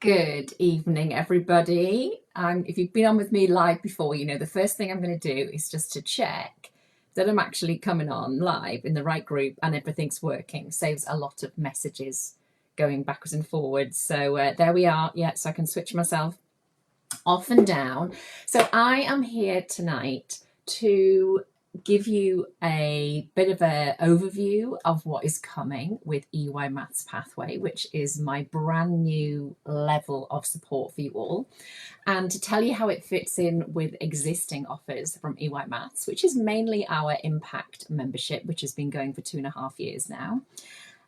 Good evening, everybody. If you've been on with me live before, you know the first thing I'm going to do is just to check that I'm actually coming on live in the right group and everything's working. Saves a lot of messages going backwards and forwards. So there we are. Yeah, so I can switch myself off and down. So I am here tonight to give you a bit of an overview of what is coming with EYMaths Pathway, which is my brand new level of support for you all, and to tell you how it fits in with existing offers from EYMaths, which is mainly our Impact membership, which has been going for 2.5 years now,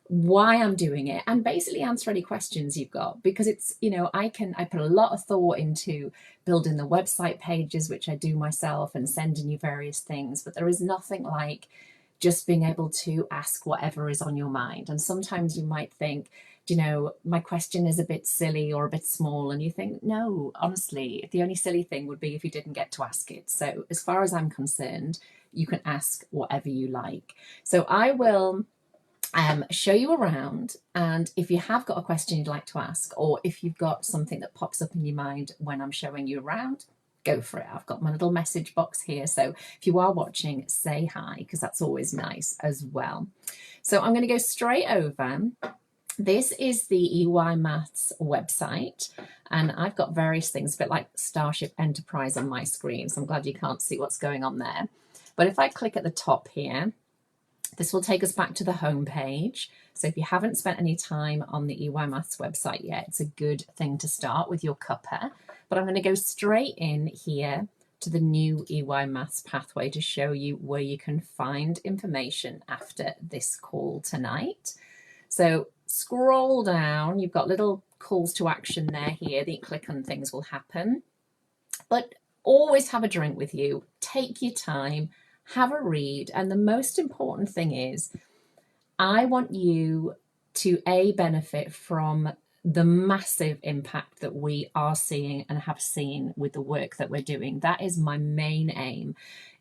why I'm doing it, and basically answer any questions you've got, because it's, I put a lot of thought into building the website pages, which I do myself, and sending you various things, but there is nothing like just being able to ask whatever is on your mind. And sometimes you might think, my question is a bit silly or a bit small, and you think, no, honestly, the only silly thing would be if you didn't get to ask it. So as far as I'm concerned, you can ask whatever you like. So I will show you around, and if you have got a question you'd like to ask, or if you've got something that pops up in your mind when I'm showing you around, go for it. I've got my little message box here, so if you are watching, say hi, because that's always nice as well. So I'm going to go straight over. This is the EYMaths website, and I've got various things, a bit like Starship Enterprise on my screen, so I'm glad you can't see what's going on there. But if I click at the top here, this will take us back to the home page. So if you haven't spent any time on the EYMaths website yet, it's a good thing to start with your cuppa. But I'm going to go straight in here to the new EYMaths pathway to show you where you can find information after this call tonight. So scroll down, you've got little calls to action there here that you click on, things will happen. But always have a drink with you, take your time, have a read, and the most important thing is I want you to benefit from the massive impact that we are seeing and have seen with the work that we're doing. That is my main aim.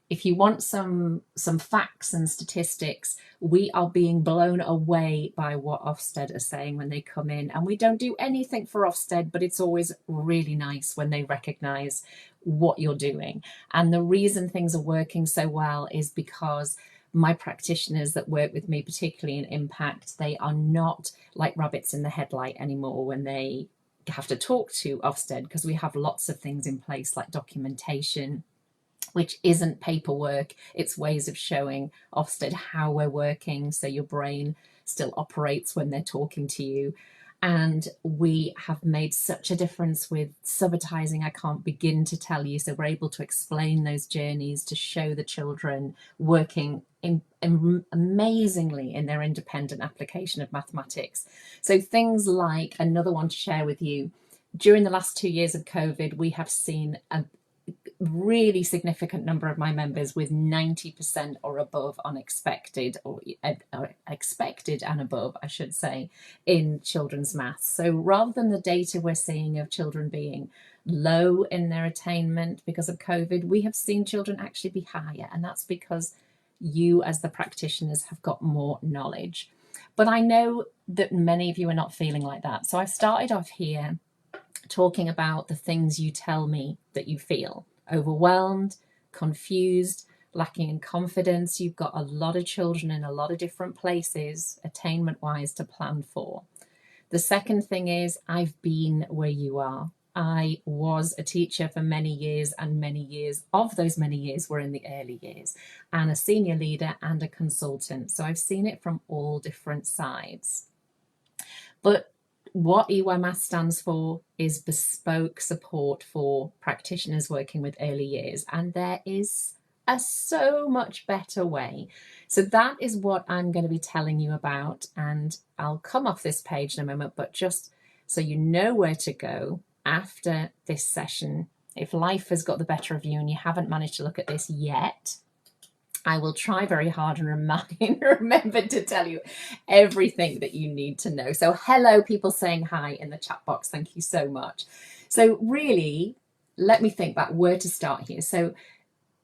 If you want some facts and statistics, we are being blown away by what Ofsted are saying when they come in. And we don't do anything for Ofsted, but it's always really nice when they recognise what you're doing. And the reason things are working so well is because my practitioners that work with me, particularly in Impact, they are not like rabbits in the headlight anymore when they have to talk to Ofsted, because we have lots of things in place like documentation, which isn't paperwork, it's ways of showing Ofsted how we're working, so your brain still operates when they're talking to you. And we have made such a difference with subitizing, I can't begin to tell you. So we're able to explain those journeys, to show the children working amazingly in their independent application of mathematics. So things like, another one to share with you, during the last 2 years of COVID, we have seen a really significant number of my members with 90% or above on expected, or expected and above, I should say, in children's maths. So rather than the data we're seeing of children being low in their attainment because of COVID, we have seen children actually be higher, and that's because you as the practitioners have got more knowledge. But I know that many of you are not feeling like that. So I've started off here talking about the things you tell me that you feel: overwhelmed, confused, lacking in confidence. You've got a lot of children in a lot of different places, attainment-wise, to plan for. The second thing is, I've been where you are. I was a teacher for many years, and many years of those many years were in the early years, and a senior leader and a consultant. So I've seen it from all different sides. But what EYMaths stands for is bespoke support for practitioners working with early years, and there is a so much better way. So that is what I'm going to be telling you about, and I'll come off this page in a moment, but just so you know where to go after this session. If life has got the better of you and you haven't managed to look at this yet, I will try very hard and remember to tell you everything that you need to know. So hello, people saying hi in the chat box. Thank you so much. So really, let me think about where to start here. So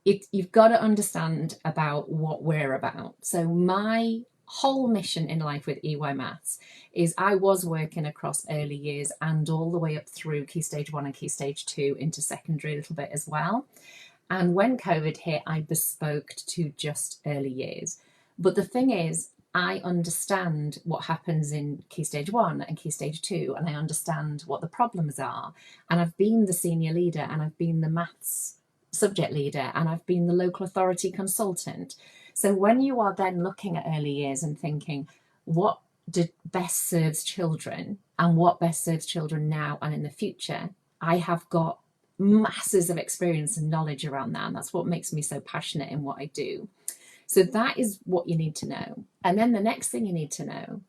you've got to understand about what we're about. So my whole mission in life with EYMaths is I was working across early years and all the way up through Key Stage 1 and Key Stage 2 into secondary a little bit as well. And when COVID hit, I bespoke to just early years. But the thing is, I understand what happens in Key Stage 1 and Key Stage 2, and I understand what the problems are. And I've been the senior leader, and I've been the maths subject leader, and I've been the local authority consultant. So when you are then looking at early years and thinking, what best serves children and what best serves children now and in the future, I have got masses of experience and knowledge around that. And that's what makes me so passionate in what I do. So that is what you need to know. And then the next thing you need to know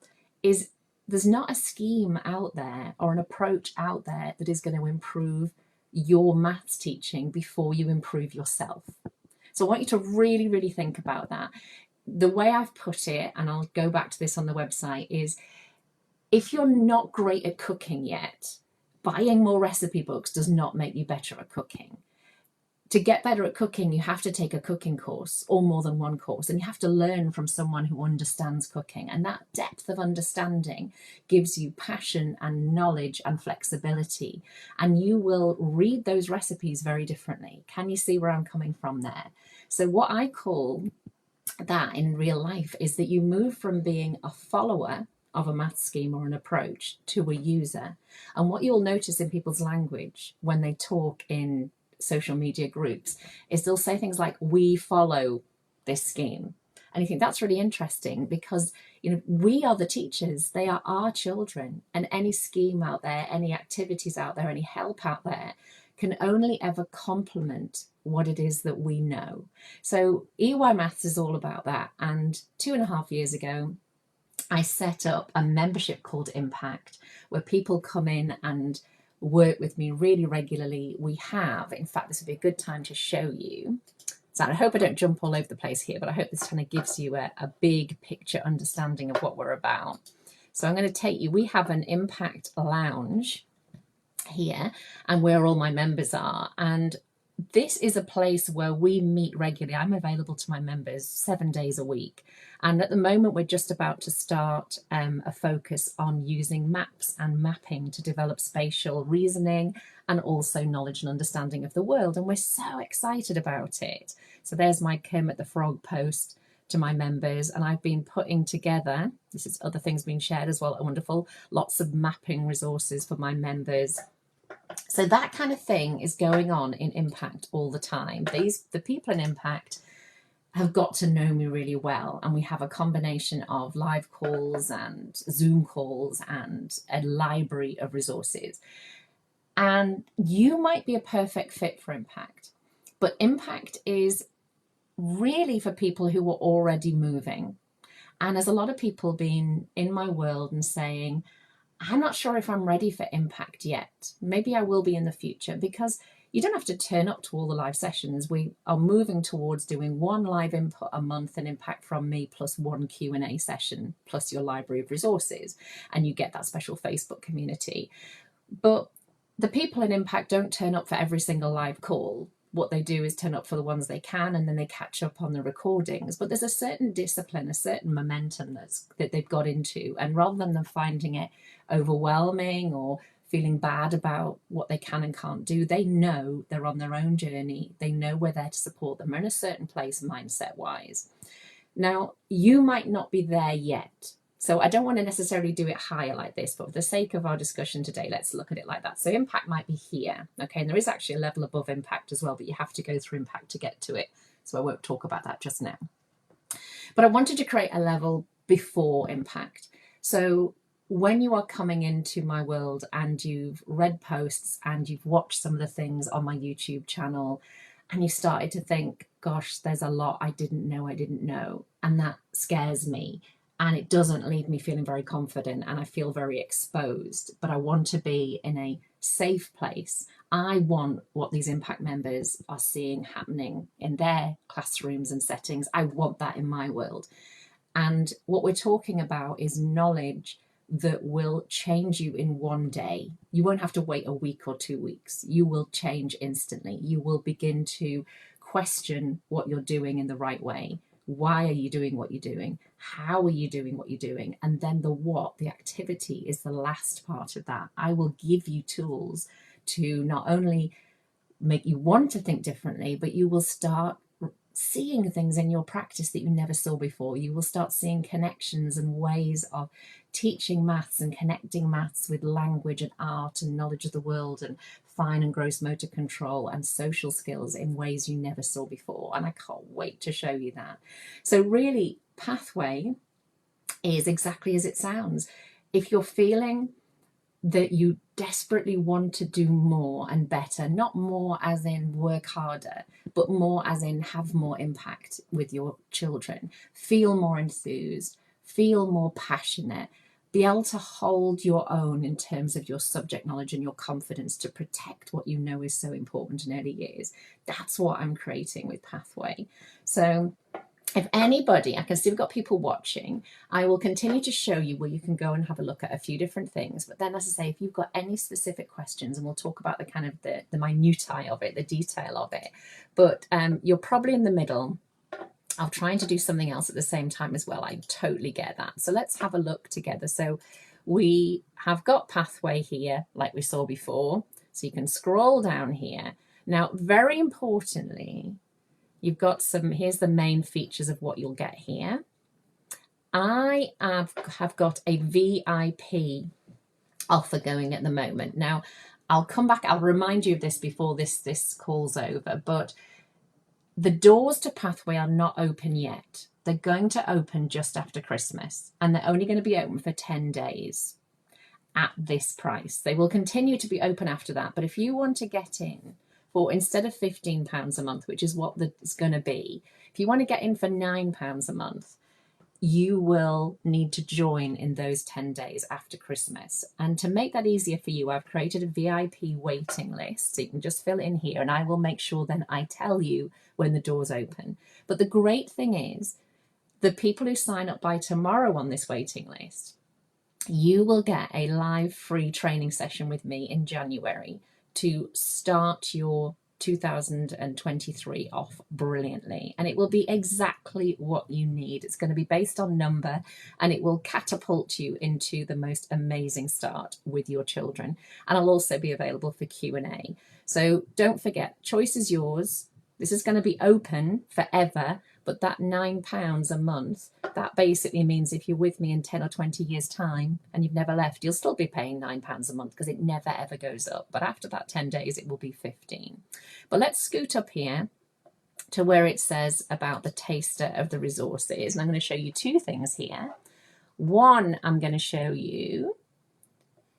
is there's not a scheme out there or an approach out there that is going to improve your maths teaching before you improve yourself. So I want you to really, really think about that. The way I've put it, and I'll go back to this on the website, is if you're not great at cooking yet, buying more recipe books does not make you better at cooking. To get better at cooking, you have to take a cooking course or more than one course, and you have to learn from someone who understands cooking. And that depth of understanding gives you passion and knowledge and flexibility. And you will read those recipes very differently. Can you see where I'm coming from there? So what I call that in real life is that you move from being a follower of a math scheme or an approach to a user. And what you'll notice in people's language when they talk in social media groups is they'll say things like, we follow this scheme. And you think that's really interesting because, you know, we are the teachers, they are our children, and any scheme out there, any activities out there, any help out there can only ever complement what it is that we know. So EYMaths is all about that. And 2.5 years ago, I set up a membership called Impact, where people come in and work with me really regularly. We have, in fact, this would be a good time to show you. So I hope I don't jump all over the place here, but I hope this kind of gives you a big picture understanding of what we're about. So I'm going to take you, we have an Impact Lounge here and where all my members are. And this is a place where we meet regularly. I'm available to my members 7 days a week. And at the moment, we're just about to start a focus on using maps and mapping to develop spatial reasoning and also knowledge and understanding of the world. And we're so excited about it. So there's my Kermit the Frog post to my members. And I've been putting together, this is other things being shared as well, wonderful, lots of mapping resources for my members. So that kind of thing is going on in Impact all the time. The people in Impact have got to know me really well, and we have a combination of live calls and Zoom calls and a library of resources. And you might be a perfect fit for Impact, but Impact is really for people who are already moving. And there's a lot of people being in my world and saying, I'm not sure if I'm ready for Impact yet. Maybe I will be in the future, because you don't have to turn up to all the live sessions. We are moving towards doing one live input a month and Impact from me plus one Q&A session plus your library of resources, and you get that special Facebook community. But the people in Impact don't turn up for every single live call. What they do is turn up for the ones they can, and then they catch up on the recordings. But there's a certain discipline, a certain momentum that they've got into. And rather than them finding it overwhelming or feeling bad about what they can and can't do, they know they're on their own journey. They know we're there to support them. They're in a certain place mindset-wise. Now, you might not be there yet. So I don't want to necessarily do it higher like this, but for the sake of our discussion today, let's look at it like that. So Impact might be here, okay? And there is actually a level above Impact as well, but you have to go through Impact to get to it. So I won't talk about that just now. But I wanted to create a level before Impact. So when you are coming into my world and you've read posts and you've watched some of the things on my YouTube channel and you started to think, gosh, there's a lot I didn't know, and that scares me. And it doesn't leave me feeling very confident, and I feel very exposed, but I want to be in a safe place. I want what these Impact members are seeing happening in their classrooms and settings. I want that in my world. And what we're talking about is knowledge that will change you in one day. You won't have to wait a week or 2 weeks. You will change instantly. You will begin to question what you're doing in the right way. Why are you doing what you're doing? How are you doing what you're doing? And then the what, the activity, is the last part of that. I will give you tools to not only make you want to think differently, but you will start seeing things in your practice that you never saw before. You will start seeing connections and ways of teaching maths and connecting maths with language and art and knowledge of the world and fine and gross motor control and social skills in ways you never saw before. And I can't wait to show you that. So really, Pathway is exactly as it sounds. If you're feeling that you desperately want to do more and better, not more as in work harder, but more as in have more impact with your children, feel more enthused, feel more passionate, be able to hold your own in terms of your subject knowledge and your confidence to protect what you know is so important in early years. That's what I'm creating with Pathway. So if anybody, I can see we've got people watching, I will continue to show you where you can go and have a look at a few different things. But then, as I say, if you've got any specific questions, and we'll talk about the kind of the minutiae of it, the detail of it. But you're probably in the middle of trying to do something else at the same time as well. I totally get that. So let's have a look together. So we have got Pathway here, like we saw before. So you can scroll down here. Now, very importantly, you've got here's the main features of what you'll get here. I have got a VIP offer going at the moment. Now, I'll come back, I'll remind you of this before this call's over, but the doors to Pathway are not open yet. They're going to open just after Christmas, and they're only going to be open for 10 days at this price. They will continue to be open after that, but if you want to get in, for instead of £15 a month, which is what it's going to be, if you want to get in for £9 a month, you will need to join in those 10 days after Christmas. And to make that easier for you, I've created a VIP waiting list. So you can just fill it in here, and I will make sure then I tell you when the doors open. But the great thing is, the people who sign up by tomorrow on this waiting list, you will get a live free training session with me in January to start your 2023 off brilliantly. And it will be exactly what you need. It's going to be based on number, and it will catapult you into the most amazing start with your children. And I'll also be available for Q&A. So don't forget, choice is yours. This is going to be open forever, but that £9 a month, that basically means if you're with me in 10 or 20 years' time and you've never left, you'll still be paying £9 a month because it never ever goes up. But after that 10 days, it will be 15. But let's scoot up here to where it says about the taster of the resources. And I'm going to show you two things here. One, I'm going to show you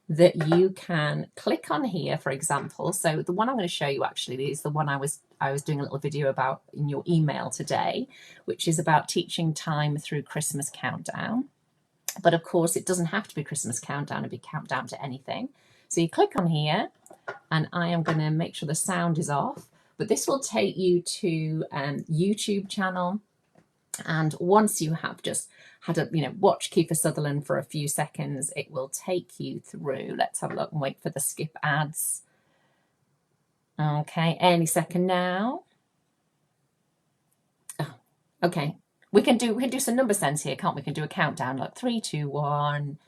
that you can click on here, for example. So the one I'm going to show you actually is the one I was doing a little video about in your email today, which is about teaching time through Christmas countdown. But of course, it doesn't have to be Christmas countdown, it'd be countdown to anything. So you click on here, and I am going to make sure the sound is off, but this will take you to YouTube channel. And once you have just had a, watch Kiefer Sutherland for a few seconds, it will take you through. Let's have a look and wait for the skip ads. Okay, any second now. Oh, okay, we can do some number sense here, can't we? We can do a countdown. Look, 3, 2, 1.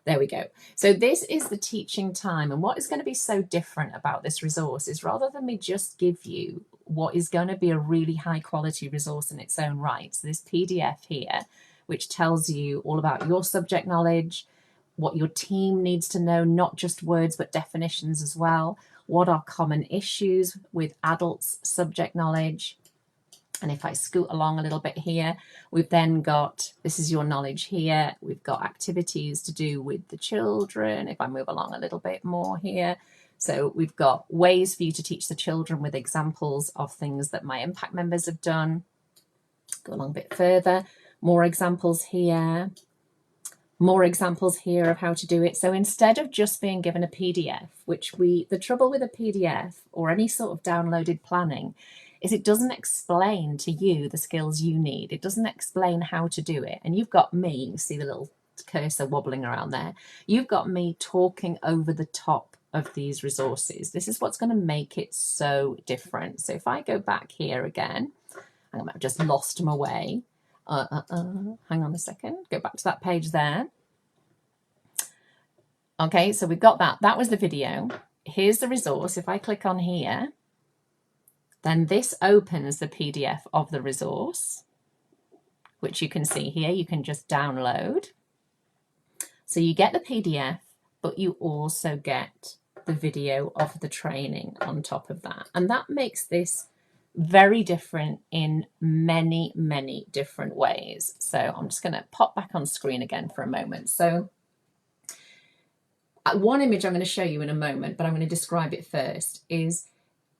There we go. So this is the teaching time, and what is going to be so different about this resource is rather than me just give you what is going to be a really high quality resource in its own right, so this PDF here, which tells you all about your subject knowledge, what your team needs to know, not just words but definitions as well, what are common issues with adults' subject knowledge. And if I scoot along a little bit here, we've then got, this is your knowledge here. We've got activities to do with the children. If I move along a little bit more here. So we've got ways for you to teach the children with examples of things that my impact members have done. Go along a bit further, more examples here. More examples here of how to do it. So instead of just being given a PDF, which the trouble with a PDF or any sort of downloaded planning is it doesn't explain to you the skills you need. It doesn't explain how to do it. And you've got me, you see the little cursor wobbling around there. You've got me talking over the top of these resources. This is what's going to make it so different. So if I go back here again, I've just lost my way. Hang on a second, go back to that page there. Okay, so we've got that. That was the video. Here's the resource. If I click on here, then this opens the PDF of the resource, which you can see here. You can just download. So you get the PDF, but you also get the video of the training on top of that. And that makes this very different in many, many different ways. So I'm just going to pop back on screen again for a moment. So one image I'm going to show you in a moment, but I'm going to describe it first, is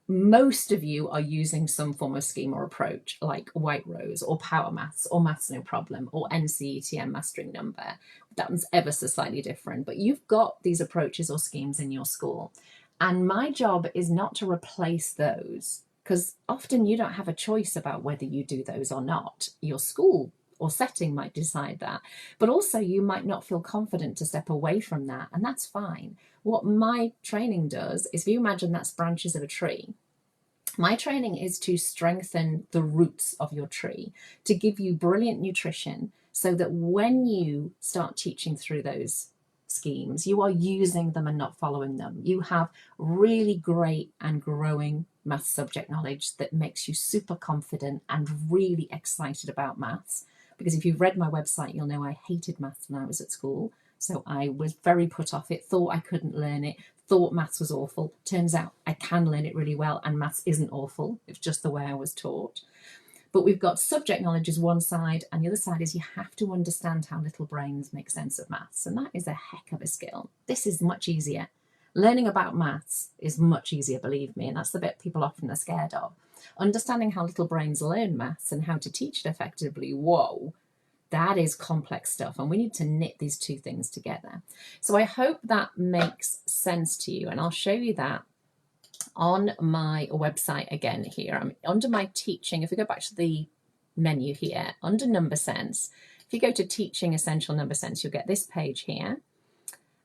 most of you are using some form of scheme or approach like White Rose or Power Maths or Maths No Problem or NCETM Mastering Number. That's ever so slightly different, but you've got these approaches or schemes in your school. And my job is not to replace those, because often you don't have a choice about whether you do those or not. Your school or setting might decide that, but also you might not feel confident to step away from that, and that's fine. What my training does is, if you imagine that's branches of a tree, my training is to strengthen the roots of your tree, to give you brilliant nutrition so that when you start teaching through those schemes, you are using them and not following them. You have really great and growing maths subject knowledge that makes you super confident and really excited about maths. Because if you've read my website, you'll know I hated maths when I was at school. So I was very put off it, thought I couldn't learn it, thought maths was awful. Turns out I can learn it really well, and maths isn't awful. It's just the way I was taught. But we've got subject knowledge as one side, and the other side is you have to understand how little brains make sense of maths. And that is a heck of a skill. This is much easier. Learning about maths is much easier, believe me, and that's the bit people often are scared of. Understanding how little brains learn maths and how to teach it effectively, whoa, that is complex stuff, and we need to knit these two things together. So I hope that makes sense to you, and I'll show you that on my website again here. I'm under my teaching. If we go back to the menu here, under number sense, if you go to teaching essential number sense, you'll get this page here.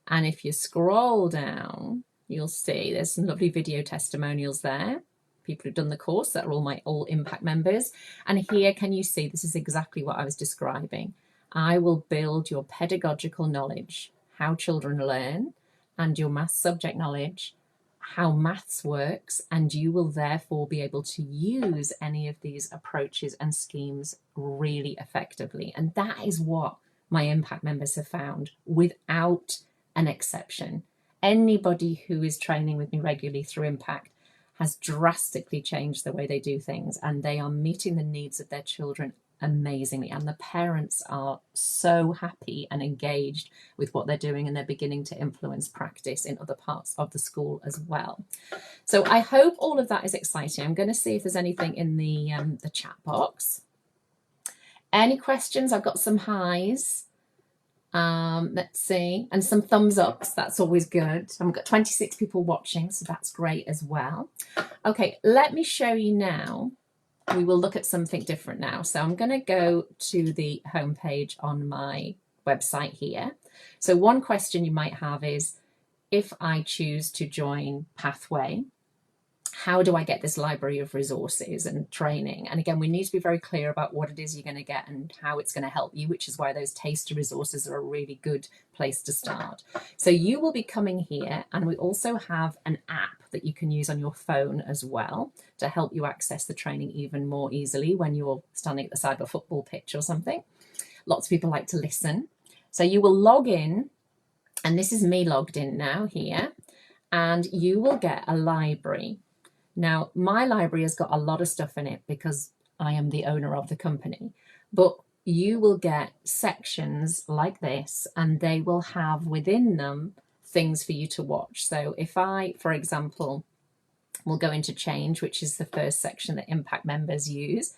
And if you scroll down, you'll see there's some lovely video testimonials there. People who've done the course, that are all my All Impact members. And here, can you see, this is exactly what I was describing. I will build your pedagogical knowledge, how children learn, and your maths subject knowledge, how maths works, and you will therefore be able to use any of these approaches and schemes really effectively. And that is what my Impact members have found without an exception. Anybody who is training with me regularly through Impact has drastically changed the way they do things, and they are meeting the needs of their children amazingly, and the parents are so happy and engaged with what they're doing, and they're beginning to influence practice in other parts of the school as well. So I hope all of that is exciting. I'm going to see if there's anything in the chat box. Any questions? I've got some highs. Let's see, and some thumbs ups. That's always good. I've got 26 people watching, so that's great as well. Okay, let me show you now. We will look at something different now. So I'm going to go to the homepage on my website here. So one question you might have is, if I choose to join Pathway, how do I get this library of resources and training? And again, we need to be very clear about what it is you're going to get and how it's going to help you, which is why those taster resources are a really good place to start. So you will be coming here, and we also have an app that you can use on your phone as well to help you access the training even more easily when you're standing at the side of a football pitch or something. Lots of people like to listen. So you will log in, and this is me logged in now here, and you will get a library. Now, my library has got a lot of stuff in it because I am the owner of the company, but you will get sections like this, and they will have within them things for you to watch. So if I, for example, will go into change, which is the first section that Impact members use.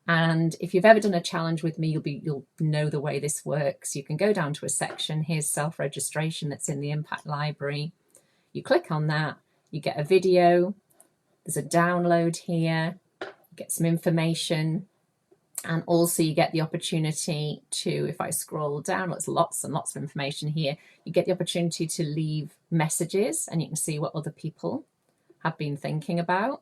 And if you've ever done a challenge with me, you'll know the way this works. You can go down to a section. Here's self-registration that's in the Impact library. You click on that, you get a video. There's a download here, you get some information, and also you get the opportunity to, if I scroll down, there's lots and lots of information here, you get the opportunity to leave messages, and you can see what other people have been thinking about.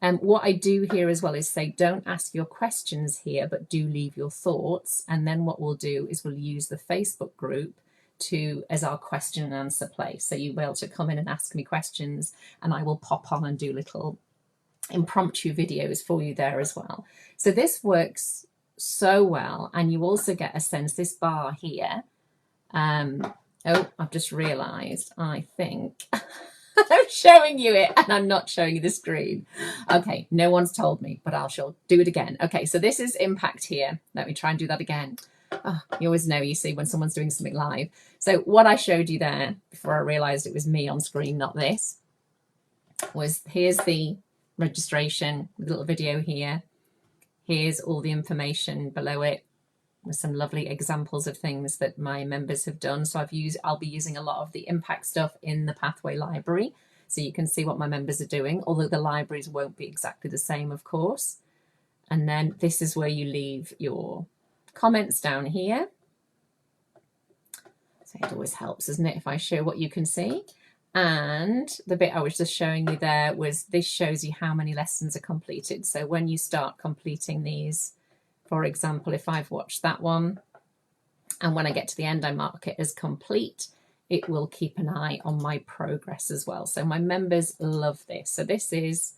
What I do here as well is say, don't ask your questions here, but do leave your thoughts. And then what we'll do is we'll use the Facebook group as our question and answer place. So you'll be able to come in and ask me questions, and I will pop on and do little impromptu videos for you there as well. So this works so well. And you also get a sense, this bar here. Oh, I've just realized, I think I'm showing you it and I'm not showing you the screen. Okay, no one's told me, but I shall do it again. Okay, so this is impact here. Let me try and do that again. Oh, you always know, you see, when someone's doing something live. So what I showed you there, before I realized it was me on screen, not this, was here's the registration, a little video here. Here's all the information below it, with some lovely examples of things that my members have done. So I'll be using a lot of the impact stuff in the Pathway library, so you can see what my members are doing, although the libraries won't be exactly the same, of course. And then this is where you leave your comments down here. So it always helps, doesn't it, if I show what you can see. And the bit I was just showing you there was, this shows you how many lessons are completed. So when you start completing these, for example, if I've watched that one, and when I get to the end, I mark it as complete, it will keep an eye on my progress as well. So my members love this. So this is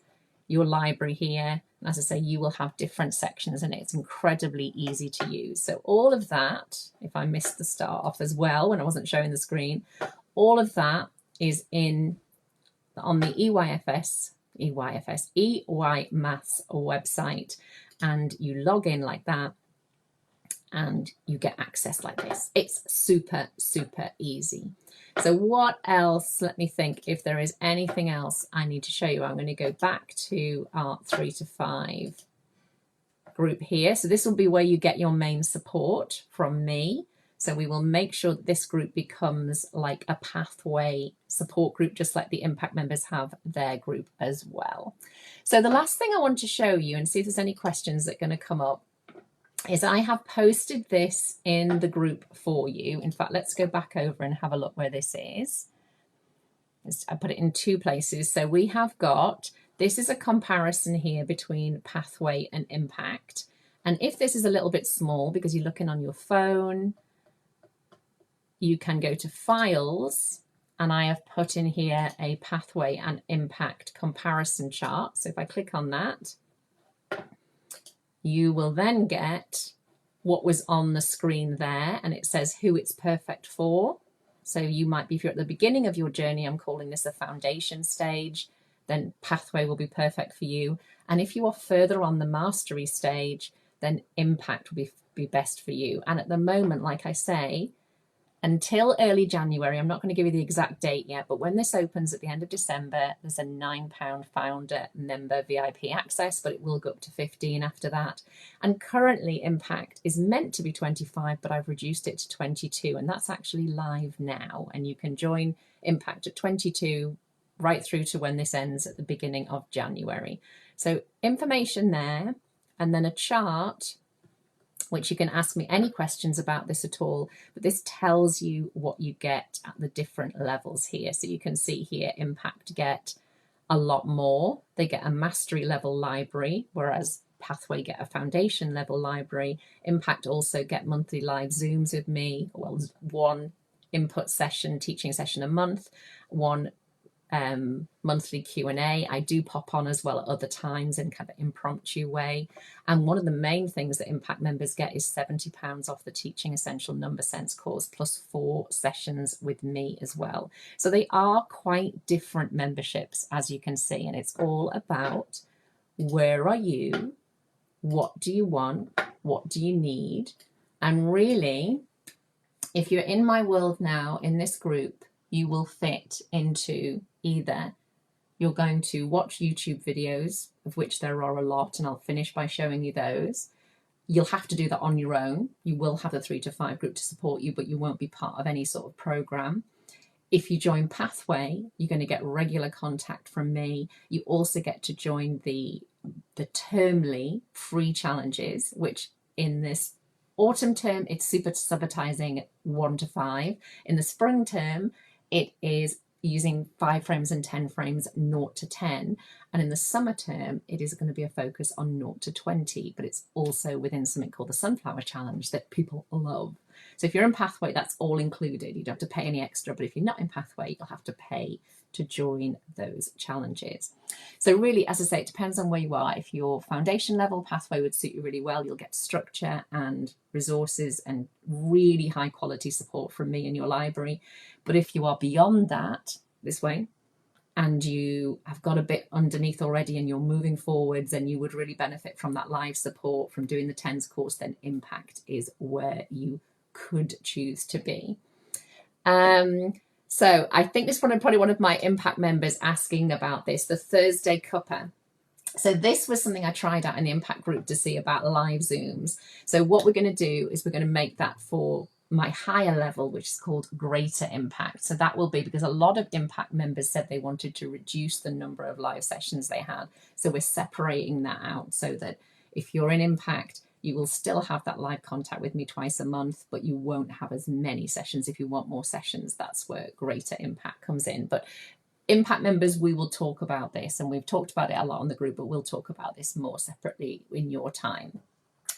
your library here. And as I say, you will have different sections in it. It's incredibly easy to use. So all of that, if I missed the start off as well when I wasn't showing the screen, all of that is on the EYMaths website, and you log in like that and you get access like this. It's super, super easy. So what else? Let me think if there is anything else I need to show you. I'm going to go back to our 3 to 5 group here. So this will be where you get your main support from me. So we will make sure that this group becomes like a Pathway support group, just like the impact members have their group as well. So the last thing I want to show you, and see if there's any questions that are going to come up, is I have posted this in the group for you. In fact, let's go back over and have a look where this is. I put it in 2 places. So we have got, this is a comparison here between Pathway and impact. And if this is a little bit small because you're looking on your phone, you can go to Files, and I have put in here a Pathway and impact comparison chart. So if I click on that, you will then get what was on the screen there, and it says who it's perfect for. So you might be, if you're at the beginning of your journey, I'm calling this a foundation stage, then Pathway will be perfect for you. And if you are further on the mastery stage, then impact will be best for you. And at the moment, like I say, until early January, I'm not going to give you the exact date yet, but when this opens at the end of December, there's a £9 founder member VIP access, but it will go up to 15 after that. And currently impact is meant to be 25, but I've reduced it to 22, and that's actually live now. And you can join impact at 22 right through to when this ends at the beginning of January. So information there, and then a chart which you can ask me any questions about this at all, but this tells you what you get at the different levels here. So you can see here, impact get a lot more. They get a mastery level library, whereas Pathway get a foundation level library. Impact also get monthly live Zooms with me, well, 1 input session, teaching session a month, 1 monthly Q&A. I do pop on as well at other times in kind of impromptu way. And one of the main things that impact members get is £70 off the Teaching Essential Number Sense course, plus 4 sessions with me as well. So they are quite different memberships, as you can see, and it's all about where are you, what do you want, what do you need. And really, if you're in my world now in this group, you will fit into either you're going to watch YouTube videos, of which there are a lot, and I'll finish by showing you those. You'll have to do that on your own. You will have the 3 to 5 group to support you, but you won't be part of any sort of program. If you join Pathway, you're going to get regular contact from me. You also get to join the termly free challenges, which in this autumn term, it's super subitizing 1 to 5. In the spring term, it is using 5 frames and 10 frames, 0 to 10. And in the summer term, it is going to be a focus on 0 to 20, but it's also within something called the Sunflower Challenge that people love. So if you're in Pathway, that's all included. You don't have to pay any extra, but if you're not in Pathway, you'll have to pay to join those challenges. So really, as I say, it depends on where you are. If you're foundation level, Pathway would suit you really well. You'll get structure and resources and really high quality support from me in your library. But if you are beyond that, this way, and you have got a bit underneath already and you're moving forwards and you would really benefit from that live support from doing the TENS course, then Impact is where you could choose to be. So I think this one, probably one of my Impact members asking about this, the Thursday Cuppa. So this was something I tried out in the Impact group to see about live Zooms. So what we're going to do is we're going to make that for my higher level, which is called Greater Impact. So that will be because a lot of Impact members said they wanted to reduce the number of live sessions they had. So we're separating that out so that if you're in Impact, you will still have that live contact with me twice a month, but you won't have as many sessions. If you want more sessions, that's where Greater Impact comes in. But Impact members, we will talk about this, and we've talked about it a lot on the group, but we'll talk about this more separately in your time.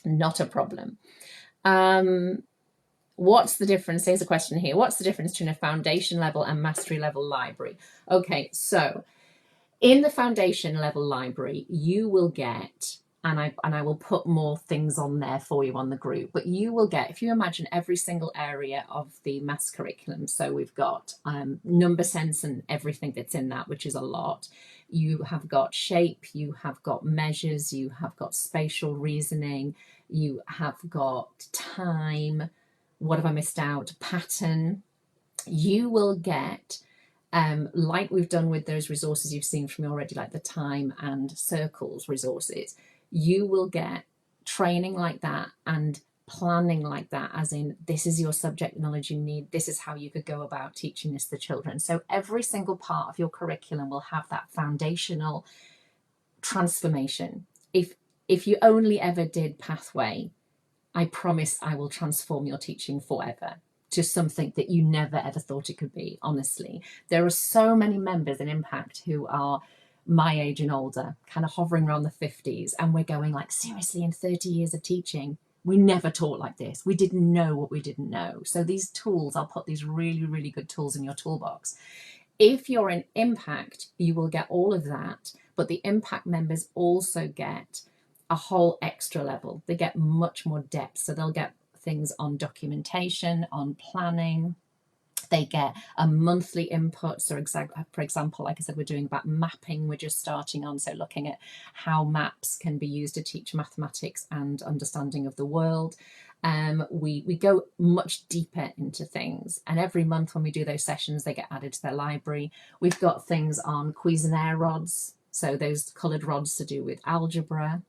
Not a problem. What's the difference? Here's a question here. What's the difference between a foundation level and mastery level library? Okay, so in the foundation level library, you will get, and I will put more things on there for you on the group, but you will get, if you imagine every single area of the maths curriculum, so we've got number sense and everything that's in that, which is a lot. You have got shape, you have got measures, you have got spatial reasoning, you have got time, what have I missed out? Pattern. You will get, like we've done with those resources you've seen from me already, like the time and circles resources, you will get training like that and planning like that, as in this is your subject knowledge you need, this is how you could go about teaching this to children. So every single part of your curriculum will have that foundational transformation. If you only ever did Pathway, I promise I will transform your teaching forever to something that you never ever thought it could be, honestly. There are so many members in Impact who are my age and older, kind of hovering around the 50s, and we're going like, seriously, in 30 years of teaching, we never taught like this. We didn't know what we didn't know. So these tools, I'll put these really, really good tools in your toolbox. If you're in Impact, you will get all of that, but the Impact members also get a whole extra level. They get much more depth. So they'll get things on documentation, on planning. They get a monthly input. So for example, like I said, we're doing about mapping. We're just starting on, so looking at how maps can be used to teach mathematics and understanding of the world. We go much deeper into things, and every month when we do those sessions, they get added to their library. We've got things on Cuisenaire rods, so those coloured rods to do with algebra.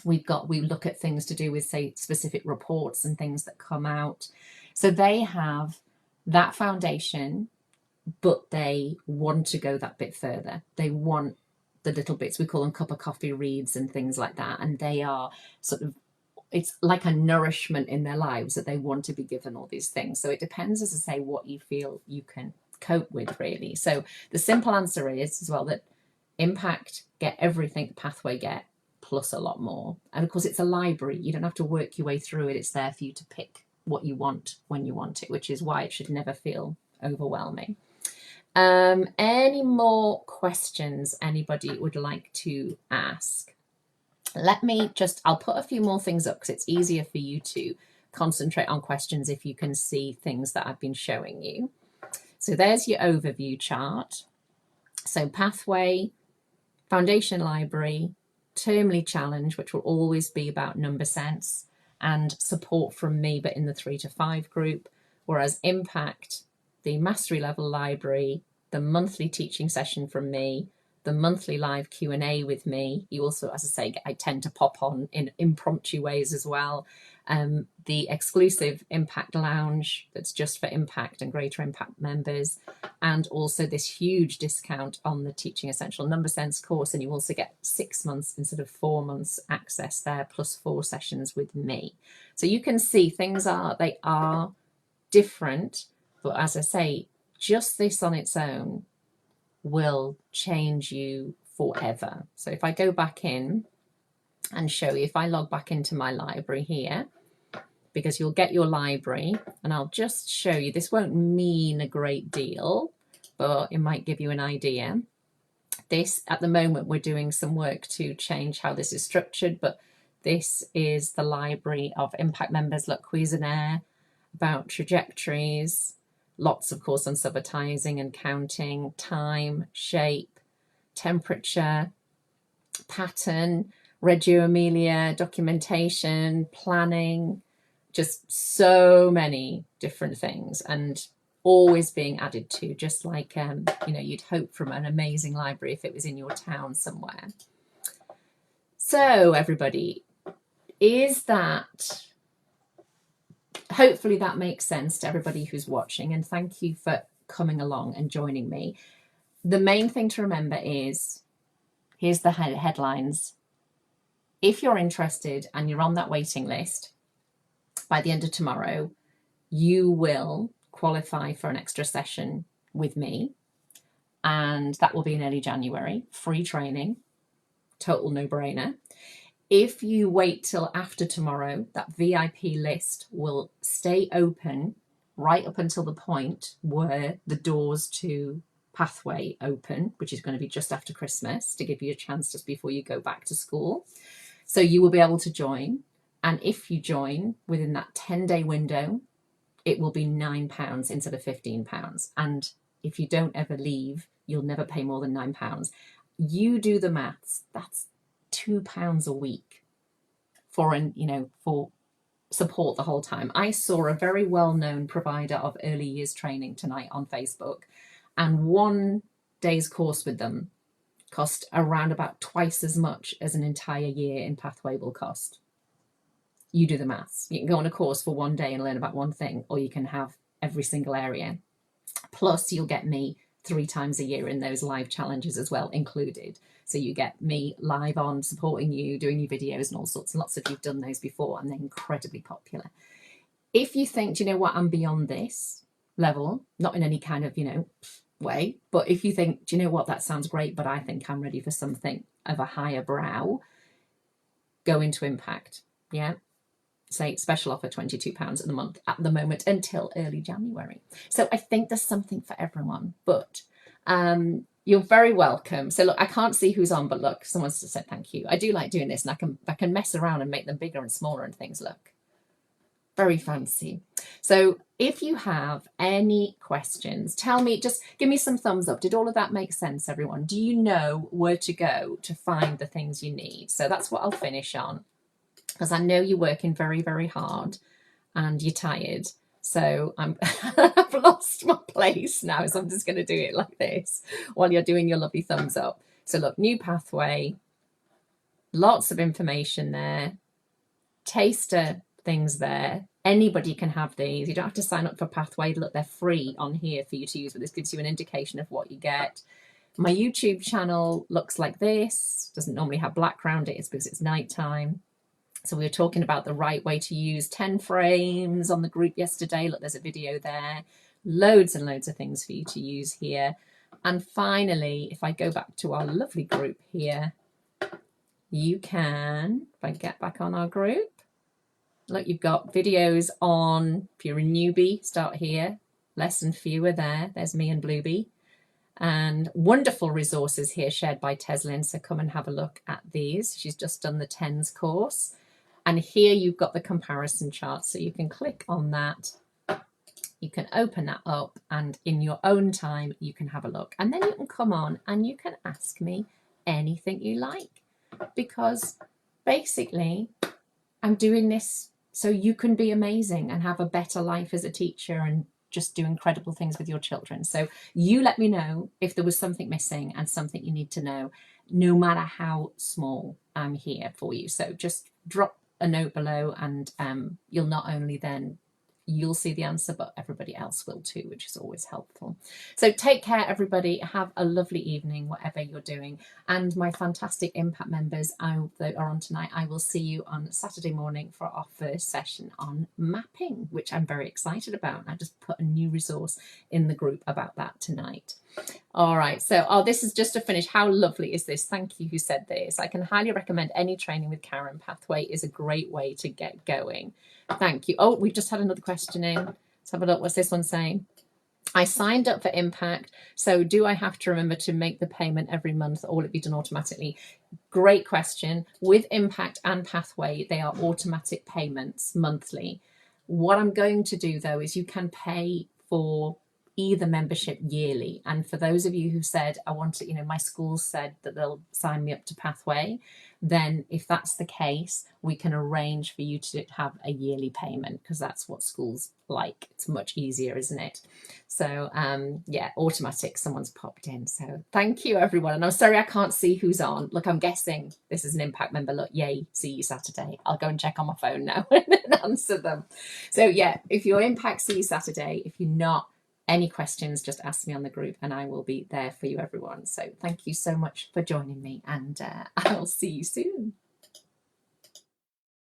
We look at things to do with, say, specific reports and things that come out. So they have that foundation, but they want to go that bit further. They want the little bits, we call them cup of coffee reads and things like that. And they are sort of, it's like a nourishment in their lives that they want to be given all these things. So it depends, as I say, what you feel you can cope with, really. So the simple answer is as well that Impact get everything Pathway get, plus a lot more. And of course, it's a library. You don't have to work your way through it. It's there for you to pick what you want when you want it, which is why it should never feel overwhelming. Any more questions anybody would like to ask? Let me just, I'll put a few more things up because it's easier for you to concentrate on questions if you can see things that I've been showing you. So there's your overview chart. So Pathway, Foundation Library, Termly Challenge, which will always be about number sense, and support from me, but in the 3 to 5 group. Whereas Impact, the mastery level library, the monthly teaching session from me, the monthly live Q&A with me. You also, as I say, I tend to pop on in impromptu ways as well. The exclusive Impact Lounge that's just for Impact and Greater Impact members, and also this huge discount on the Teaching Essential Number Sense course. And you also get 6 months instead of 4 months access there, plus 4 sessions with me. So you can see they are different, but as I say, just this on its own will change you forever. So if I go back in and show you, if I log back into my library here, because you'll get your library, and I'll just show you, this won't mean a great deal, but it might give you an idea. This, at the moment, we're doing some work to change how this is structured, but this is the library of Impact members. Look, Cuisinart, about trajectories, lots, of course, on subitizing and counting, time, shape, temperature, pattern, Reggio Emilia, documentation, planning, just so many different things, and always being added to, just like you'd hope from an amazing library if it was in your town somewhere. So everybody, is that, hopefully that makes sense to everybody who's watching, and thank you for coming along and joining me. The main thing to remember is, here's the headlines. If you're interested and you're on that waiting list, by the end of tomorrow, you will qualify for an extra session with me, and that will be in early January. Free training, total no-brainer. If you wait till after tomorrow, that VIP list will stay open right up until the point where the doors to Pathway open, which is going to be just after Christmas, to give you a chance just before you go back to school. So you will be able to join. And if you join within that 10-day window, it will be £9 instead of £15. And if you don't ever leave, you'll never pay more than £9. You do the maths. That's £2 a week for support the whole time. I saw a very well-known provider of early years training tonight on Facebook, and 1 day's course with them cost around about twice as much as an entire year in Pathway will cost. You do the maths. You can go on a course for 1 day and learn about one thing, or you can have every single area. Plus, you'll get me 3 times a year in those live challenges as well, included. So you get me live on, supporting you, doing your videos and all sorts. And lots of you've done those before, and they're incredibly popular. If you think, do you know what, I'm beyond this level, not in any kind of, way, but if you think, do you know what, that sounds great, but I think I'm ready for something of a higher brow, go into Impact. Yeah. Say special offer, £22 a month at the moment until early January. So I think there's something for everyone, but you're very welcome. So look, I can't see who's on, but look, someone's just said thank you. I do like doing this, and I can mess around and make them bigger and smaller and things. Look, very fancy. So if you have any questions, tell me, just give me some thumbs up. Did all of that make sense, everyone? Do you know where to go to find the things you need? So that's what I'll finish on, because I know you're working very, very hard and you're tired. So I've lost my place now, so I'm just going to do it like this while you're doing your lovely thumbs up. So look, new Pathway, lots of information there, taster things there. Anybody can have these. You don't have to sign up for Pathway. Look, they're free on here for you to use, but this gives you an indication of what you get. My YouTube channel looks like this. Doesn't normally have background. It's because it's nighttime. So we were talking about the right way to use 10 frames on the group yesterday. Look, there's a video there. Loads and loads of things for you to use here. And finally, if I go back to our lovely group here, you can, if I get back on our group, look, you've got videos on, if you're a newbie, start here. Less and fewer there. There's me and Bluebee. And wonderful resources here shared by Teslin. So come and have a look at these. She's just done the 10s course. And here you've got the comparison chart. So you can click on that. You can open that up, and in your own time, you can have a look. And then you can come on and you can ask me anything you like, because basically I'm doing this so you can be amazing and have a better life as a teacher and just do incredible things with your children. So you let me know if there was something missing and something you need to know, no matter how small. I'm here for you. So just drop a note below, and you'll not only then you'll see the answer, but everybody else will too, which is always helpful. So take care, everybody. Have a lovely evening, whatever you're doing. And my fantastic Impact members that are on tonight, I will see you on Saturday morning for our first session on mapping, which I'm very excited about. I just put a new resource in the group about that tonight. All right, so this is just to finish. How lovely is this? Thank you who said this. I can highly recommend any training with Karen. Pathway is a great way to get going. Thank you. Oh, we've just had another question in. Let's have a look. What's this one saying? I signed up for Impact, so do I have to remember to make the payment every month, or will it be done automatically? Great question. With Impact and Pathway, they are automatic payments monthly. What I'm going to do, though, is you can pay for either membership yearly. And for those of you who said, I want to, my school said that they'll sign me up to Pathway, then if that's the case, we can arrange for you to have a yearly payment, because that's what schools like. It's much easier, isn't it? So yeah, automatic, someone's popped in. So thank you, everyone. And I'm sorry I can't see who's on. Look, I'm guessing this is an Impact member. Look, yay, see you Saturday. I'll go and check on my phone now and answer them. So yeah, if you're Impact, see you Saturday. If you're not, any questions, just ask me on the group and I will be there for you, everyone. So thank you so much for joining me, and I'll see you soon.